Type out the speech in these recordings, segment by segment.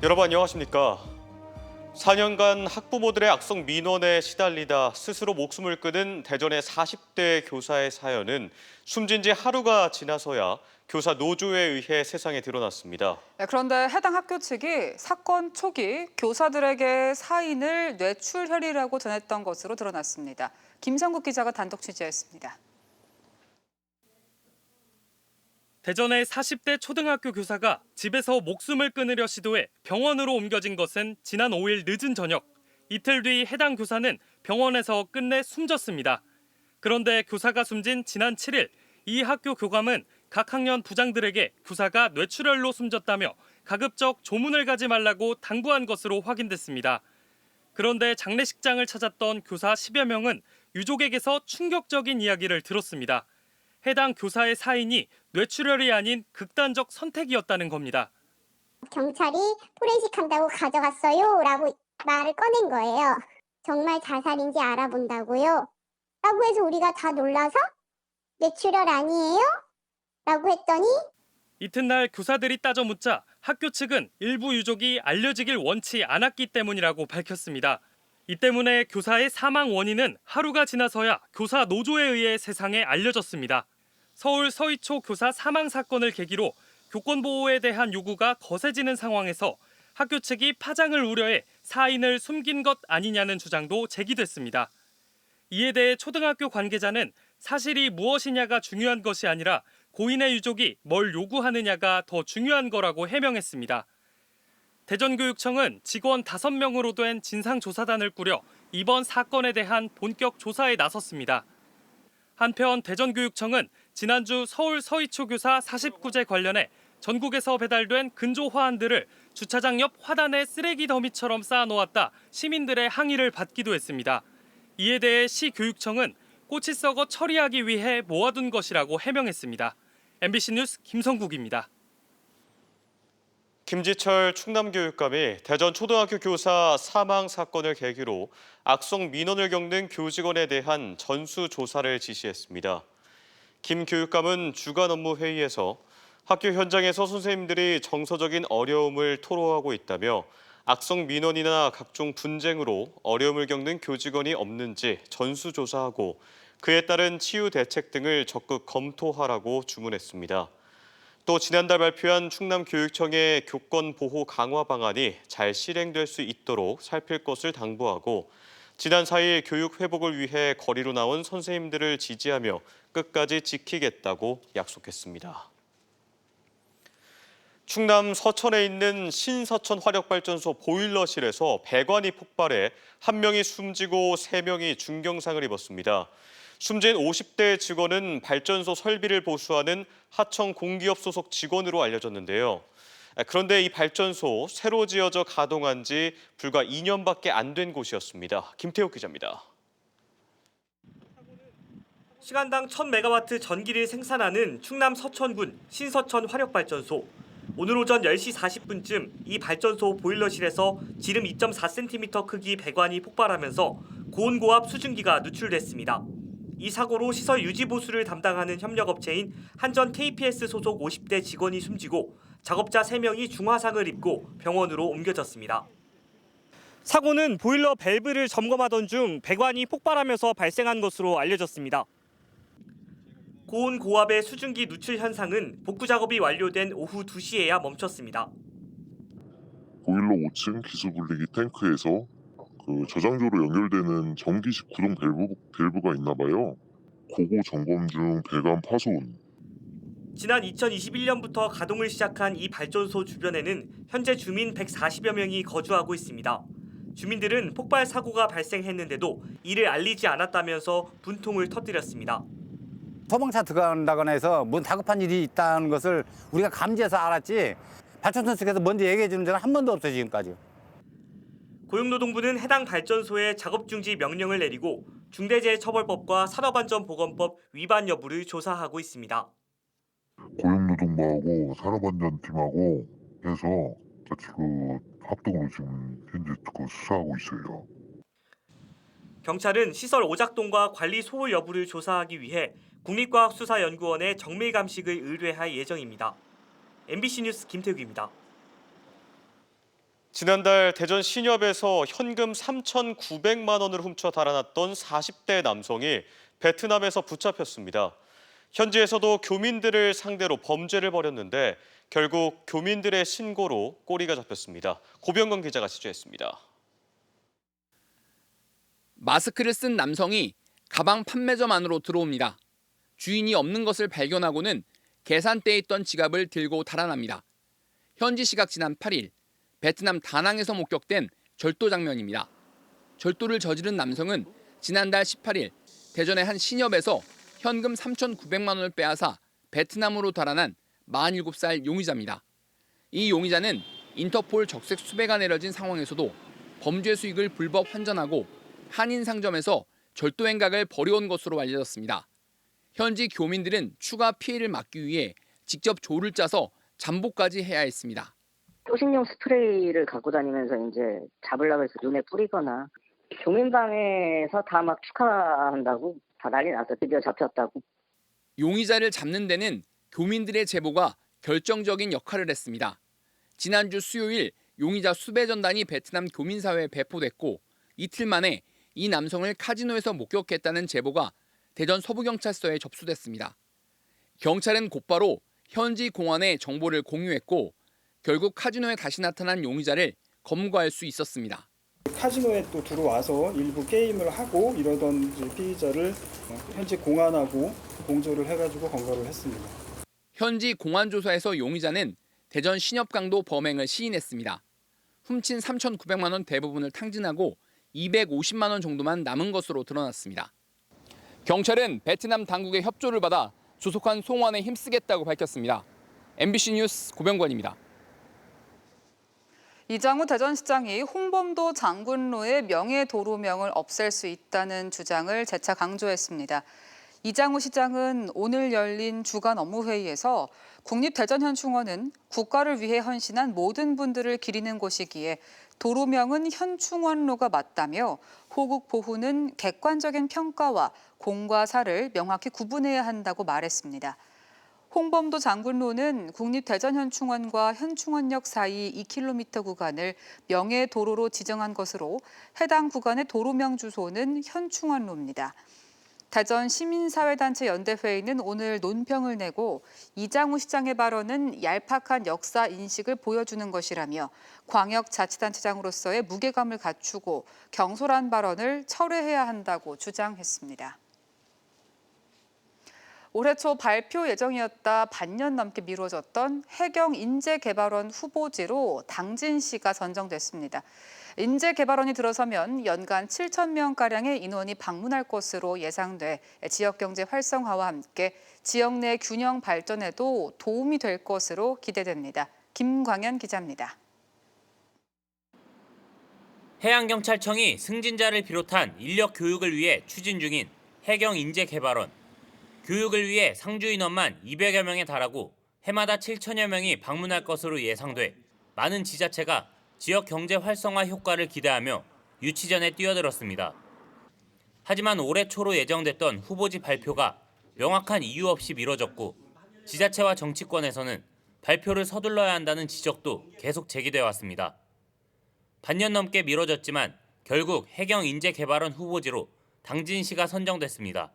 여러분 안녕하십니까? 4년간 학부모들의 악성 민원에 시달리다 스스로 목숨을 끊은 대전의 40대 교사의 사연은 숨진 지 하루가 지나서야 교사 노조에 의해 세상에 드러났습니다. 그런데 해당 학교 측이 사건 초기 교사들에게 사인을 뇌출혈이라고 전했던 것으로 드러났습니다. 김성국 기자가 단독 취재했습니다. 대전의 40대 초등학교 교사가 집에서 목숨을 끊으려 시도해 병원으로 옮겨진 것은 지난 5일 늦은 저녁. 이틀 뒤 해당 교사는 병원에서 끝내 숨졌습니다. 그런데 교사가 숨진 지난 7일 이 학교 교감은 각 학년 부장들에게 교사가 뇌출혈로 숨졌다며 가급적 조문을 가지 말라고 당부한 것으로 확인됐습니다. 그런데 장례식장을 찾았던 교사 10여 명은 유족에게서 충격적인 이야기를 들었습니다. 해당 교사의 사인이 뇌출혈이 아닌 극단적 선택이었다는 겁니다. 경찰이 포렌식 한다고 가져갔어요 라고 말을 꺼낸 거예요. 정말 자살인지 알아본다고요? 라고 해서 우리가 다 놀라서 뇌출혈 아니에요? 라고 했더니 이튿날 교사들이 따져 묻자 학교 측은 일부 유족이 알려지길 원치 않았기 때문이라고 밝혔습니다. 이 때문에 교사의 사망 원인은 하루가 지나서야 교사 노조에 의해 세상에 알려졌습니다. 서울 서희초 교사 사망 사건을 계기로 교권 보호에 대한 요구가 거세지는 상황에서 학교 측이 파장을 우려해 사인을 숨긴 것 아니냐는 주장도 제기됐습니다. 이에 대해 초등학교 관계자는 사실이 무엇이냐가 중요한 것이 아니라 고인의 유족이 뭘 요구하느냐가 더 중요한 거라고 해명했습니다. 대전교육청은 직원 5명으로 된 진상조사단을 꾸려 이번 사건에 대한 본격 조사에 나섰습니다. 한편 대전교육청은 지난주 서울 서희초 교사 49제 관련해 전국에서 배달된 근조 화환들을 주차장 옆 화단에 쓰레기 더미처럼 쌓아놓았다 시민들의 항의를 받기도 했습니다. 이에 대해 시교육청은 꽃이 썩어 처리하기 위해 모아둔 것이라고 해명했습니다. MBC 뉴스 김성국입니다. 김지철 충남교육감이 대전 초등학교 교사 사망 사건을 계기로 악성 민원을 겪는 교직원에 대한 전수조사를 지시했습니다. 김 교육감은 주간 업무 회의에서 학교 현장에서 선생님들이 정서적인 어려움을 토로하고 있다며 악성 민원이나 각종 분쟁으로 어려움을 겪는 교직원이 없는지 전수조사하고 그에 따른 치유 대책 등을 적극 검토하라고 주문했습니다. 또 지난달 발표한 충남교육청의 교권 보호 강화 방안이 잘 실행될 수 있도록 살필 것을 당부하고 지난 4일 교육 회복을 위해 거리로 나온 선생님들을 지지하며 끝까지 지키겠다고 약속했습니다. 충남 서천에 있는 신서천 화력발전소 보일러실에서 배관이 폭발해 1명이 숨지고 3명이 중경상을 입었습니다. 숨진 50대 직원은 발전소 설비를 보수하는 하청 공기업 소속 직원으로 알려졌는데요. 그런데 이 발전소 새로 지어져 가동한 지 불과 2년밖에 안 된 곳이었습니다. 김태욱 기자입니다. 시간당 1000메가와트 전기를 생산하는 충남 서천군 신서천 화력발전소. 오늘 오전 10시 40분쯤 이 발전소 보일러실에서 지름 2.4cm 크기 배관이 폭발하면서 고온고압 수증기가 누출됐습니다. 이 사고로 시설 유지 보수를 담당하는 협력업체인 한전 KPS 소속 50대 직원이 숨지고 작업자 3명이 중화상을 입고 병원으로 옮겨졌습니다. 사고는 보일러 밸브를 점검하던 중 배관이 폭발하면서 발생한 것으로 알려졌습니다. 고온 고압의 수증기 누출 현상은 복구 작업이 완료된 오후 2시에야 멈췄습니다. 보일러 5층 기수분리기 탱크에서 저장조로 연결되는 전기식 구동 밸브가 있나 봐요. 고고 점검 중 배관 파손. 지난 2021년부터 가동을 시작한 이 발전소 주변에는 현재 주민 140여 명이 거주하고 있습니다. 주민들은 폭발 사고가 발생했는데도 이를 알리지 않았다면서 분통을 터뜨렸습니다. 소방차 들어간다거나 해서 뭔 다급한 일이 있다는 것을 우리가 감지해서 알았지 발전소 측에서 먼저 얘기해 주는 적은 한 번도 없어요, 지금까지. 고용노동부는 해당 발전소에 작업중지 명령을 내리고 중대재해처벌법과 산업안전보건법 위반 여부를 조사하고 있습니다. 고용노동부하고 산업안전팀하고 해서 지금 합동으로 지금 현재 수사하고 있어요. 경찰은 시설 오작동과 관리 소홀 여부를 조사하기 위해 국립과학수사연구원에 정밀 감식을 의뢰할 예정입니다. MBC 뉴스 김태욱입니다. 지난달 대전 신협에서 현금 3,900만 원을 훔쳐 달아났던 40대 남성이 베트남에서 붙잡혔습니다. 현지에서도 교민들을 상대로 범죄를 벌였는데 결국 교민들의 신고로 꼬리가 잡혔습니다. 고병건 기자가 취재했습니다. 마스크를 쓴 남성이 가방 판매점 안으로 들어옵니다. 주인이 없는 것을 발견하고는 계산대에 있던 지갑을 들고 달아납니다. 현지 시각 지난 8일 베트남 다낭에서 목격된 절도 장면입니다. 절도를 저지른 남성은 지난달 18일 대전의 한 신협에서 현금 3,900만 원을 빼앗아 베트남으로 달아난 47살 용의자입니다. 이 용의자는 인터폴 적색 수배가 내려진 상황에서도 범죄 수익을 불법 환전하고 한인 상점에서 절도 행각을 벌여온 것으로 알려졌습니다. 현지 교민들은 추가 피해를 막기 위해 직접 조를 짜서 잠복까지 해야 했습니다. 초식용 스프레이를 갖고 다니면서 이제 잡으려고 해서 눈에 뿌리거나 교민방에서 다 막 축하한다고 다 난리 났어. 드디어 잡혔다고. 용의자를 잡는 데는 교민들의 제보가 결정적인 역할을 했습니다. 지난주 수요일 용의자 수배 전단이 베트남 교민사회에 배포됐고 이틀 만에 이 남성을 카지노에서 목격했다는 제보가 대전 서부경찰서에 접수됐습니다. 경찰은 곧바로 현지 공안에 정보를 공유했고 결국 카지노에 다시 나타난 용의자를 검거할 수 있었습니다. 카지노에 또 들어와서 일부 게임을 하고 이러던 피의자를 현지 공안하고 공조를 해가지고 검거를 했습니다. 현지 공안 조사에서 용의자는 대전 신협강도 범행을 시인했습니다. 훔친 3,900만 원 대부분을 탕진하고 250만 원 정도만 남은 것으로 드러났습니다. 경찰은 베트남 당국의 협조를 받아 조속한 송환에 힘쓰겠다고 밝혔습니다. MBC 뉴스 고병관입니다. 이장우 대전시장이 홍범도 장군로의 명예도로명을 없앨 수 있다는 주장을 재차 강조했습니다. 이장우 시장은 오늘 열린 주간 업무회의에서 국립대전현충원은 국가를 위해 헌신한 모든 분들을 기리는 곳이기에 도로명은 현충원로가 맞다며 호국 보후는 객관적인 평가와 공과 사를 명확히 구분해야 한다고 말했습니다. 홍범도 장군로는 국립대전현충원과 현충원역 사이 2km 구간을 명예도로로 지정한 것으로 해당 구간의 도로명 주소는 현충원로입니다. 대전 시민사회단체 연대회의는 오늘 논평을 내고 이장우 시장의 발언은 얄팍한 역사 인식을 보여주는 것이라며 광역자치단체장으로서의 무게감을 갖추고 경솔한 발언을 철회해야 한다고 주장했습니다. 올해 초 발표 예정이었다 반년 넘게 미뤄졌던 해경인재개발원 후보지로 당진시가 선정됐습니다. 인재개발원이 들어서면 연간 7,000명가량의 인원이 방문할 것으로 예상돼 지역경제 활성화와 함께 지역 내 균형 발전에도 도움이 될 것으로 기대됩니다. 김광현 기자입니다. 해양경찰청이 승진자를 비롯한 인력 교육을 위해 추진 중인 해경인재개발원. 교육을 위해 상주 인원만 200여 명에 달하고 해마다 7천여 명이 방문할 것으로 예상돼 많은 지자체가 지역 경제 활성화 효과를 기대하며 유치전에 뛰어들었습니다. 하지만 올해 초로 예정됐던 후보지 발표가 명확한 이유 없이 미뤄졌고 지자체와 정치권에서는 발표를 서둘러야 한다는 지적도 계속 제기돼 왔습니다. 반년 넘게 미뤄졌지만 결국 해경인재개발원 후보지로 당진시가 선정됐습니다.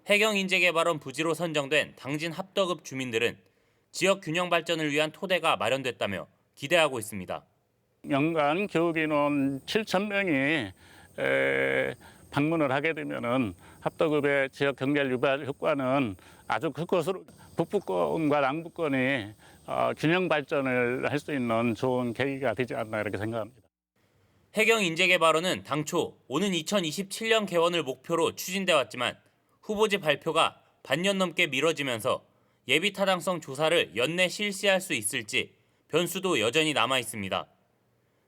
해경인재개발원 부지로 선정된 당진 합덕읍 주민들은 지역 균형 발전을 위한 토대가 마련됐다며 기대하고 있습니다. 연간 교육인원 7,000명이 방문을 하게 되면은 합덕읍의 지역 경제 유발 효과는 아주 클 것으로 북부권과 남부권이 균형 발전을 할 수 있는 좋은 계기가 되지 않나 이렇게 생각합니다. 해경인재개발원은 당초 오는 2027년 개원을 목표로 추진돼 왔지만 후보지 발표가 반년 넘게 미뤄지면서 예비 타당성 조사를 연내 실시할 수 있을지 변수도 여전히 남아 있습니다.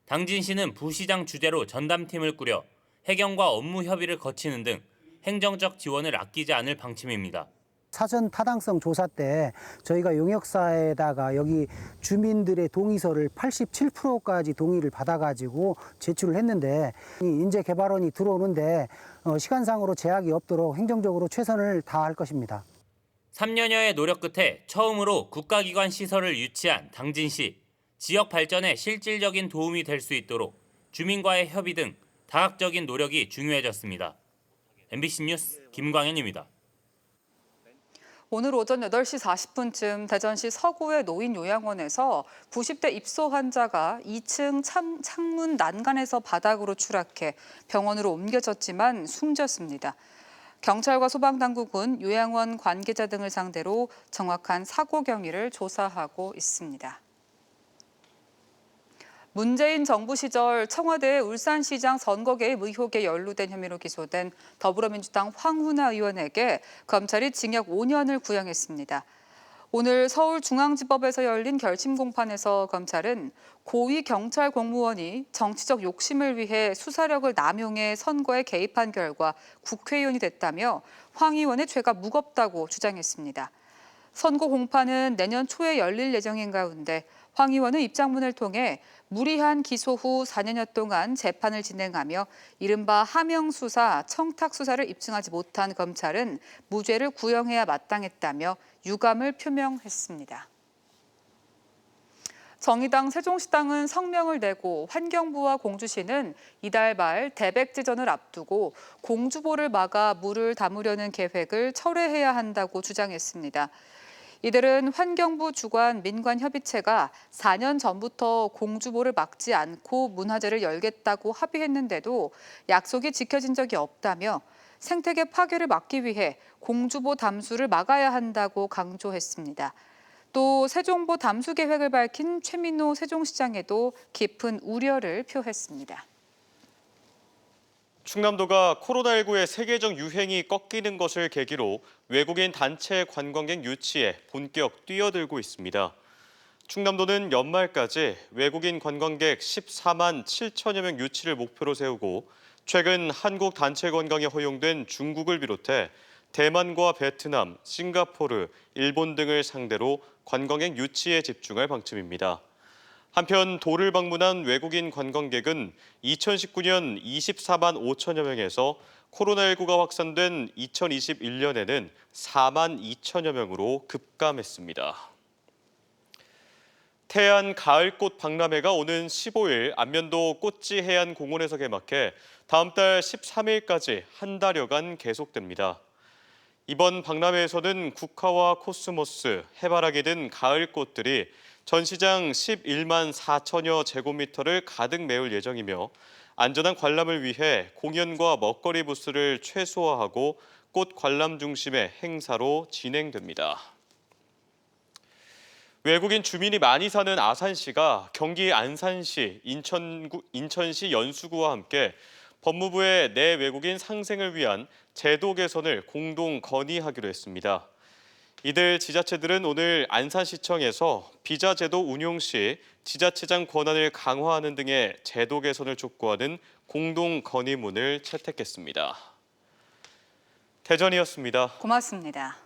당진시는 부시장 주재로 전담팀을 꾸려 해경과 업무 협의를 거치는 등 행정적 지원을 아끼지 않을 방침입니다. 사전 타당성 조사 때 저희가 용역사에다가 여기 주민들의 동의서를 87%까지 동의를 받아가지고 제출을 했는데 인재개발원이 들어오는데 시간상으로 제약이 없도록 행정적으로 최선을 다할 것입니다. 3년여의 노력 끝에 처음으로 국가기관 시설을 유치한 당진시. 지역 발전에 실질적인 도움이 될 수 있도록 주민과의 협의 등 다각적인 노력이 중요해졌습니다. MBC 뉴스 김광현입니다. 오늘 오전 8시 40분쯤 대전시 서구의 노인요양원에서 90대 입소 환자가 2층 창문 난간에서 바닥으로 추락해 병원으로 옮겨졌지만 숨졌습니다. 경찰과 소방당국은 요양원 관계자 등을 상대로 정확한 사고 경위를 조사하고 있습니다. 문재인 정부 시절 청와대 울산시장 선거 개입 의혹에 연루된 혐의로 기소된 더불어민주당 황운하 의원에게 검찰이 징역 5년을 구형했습니다. 오늘 서울중앙지법에서 열린 결심 공판에서 검찰은 고위 경찰 공무원이 정치적 욕심을 위해 수사력을 남용해 선거에 개입한 결과 국회의원이 됐다며 황 의원의 죄가 무겁다고 주장했습니다. 선고 공판은 내년 초에 열릴 예정인 가운데 황 의원은 입장문을 통해 무리한 기소 후 4년여 동안 재판을 진행하며 이른바 하명수사, 청탁수사를 입증하지 못한 검찰은 무죄를 구형해야 마땅했다며 유감을 표명했습니다. 정의당 세종시당은 성명을 내고 환경부와 공주시는 이달 말 대백제전을 앞두고 공주보를 막아 물을 담으려는 계획을 철회해야 한다고 주장했습니다. 이들은 환경부 주관 민관협의체가 4년 전부터 공주보를 막지 않고 문화재를 열겠다고 합의했는데도 약속이 지켜진 적이 없다며 생태계 파괴를 막기 위해 공주보 담수를 막아야 한다고 강조했습니다. 또 세종보 담수 계획을 밝힌 최민호 세종시장에도 깊은 우려를 표했습니다. 충남도가 코로나19의 세계적 유행이 꺾이는 것을 계기로 외국인 단체 관광객 유치에 본격 뛰어들고 있습니다. 충남도는 연말까지 외국인 관광객 14만 7천여 명 유치를 목표로 세우고 최근 한국 단체 관광에 허용된 중국을 비롯해 대만과 베트남, 싱가포르, 일본 등을 상대로 관광객 유치에 집중할 방침입니다. 한편 도를 방문한 외국인 관광객은 2019년 24만 5천여 명에서 코로나19가 확산된 2021년에는 4만 2천여 명으로 급감했습니다. 태안 가을꽃 박람회가 오는 15일 안면도 꽃지 해안공원에서 개막해 다음 달 13일까지 한 달여간 계속됩니다. 이번 박람회에서는 국화와 코스모스, 해바라기 등 가을꽃들이 전시장 11만 4천여 제곱미터를 가득 메울 예정이며 안전한 관람을 위해 공연과 먹거리 부스를 최소화하고 꽃 관람 중심의 행사로 진행됩니다. 외국인 주민이 많이 사는 아산시가 경기 안산시, 인천시 연수구와 함께 법무부의 내 외국인 상생을 위한 제도 개선을 공동 건의하기로 했습니다. 이들 지자체들은 오늘 안산시청에서 비자 제도 운용 시 지자체장 권한을 강화하는 등의 제도 개선을 촉구하는 공동 건의문을 채택했습니다. 대전이었습니다. 고맙습니다.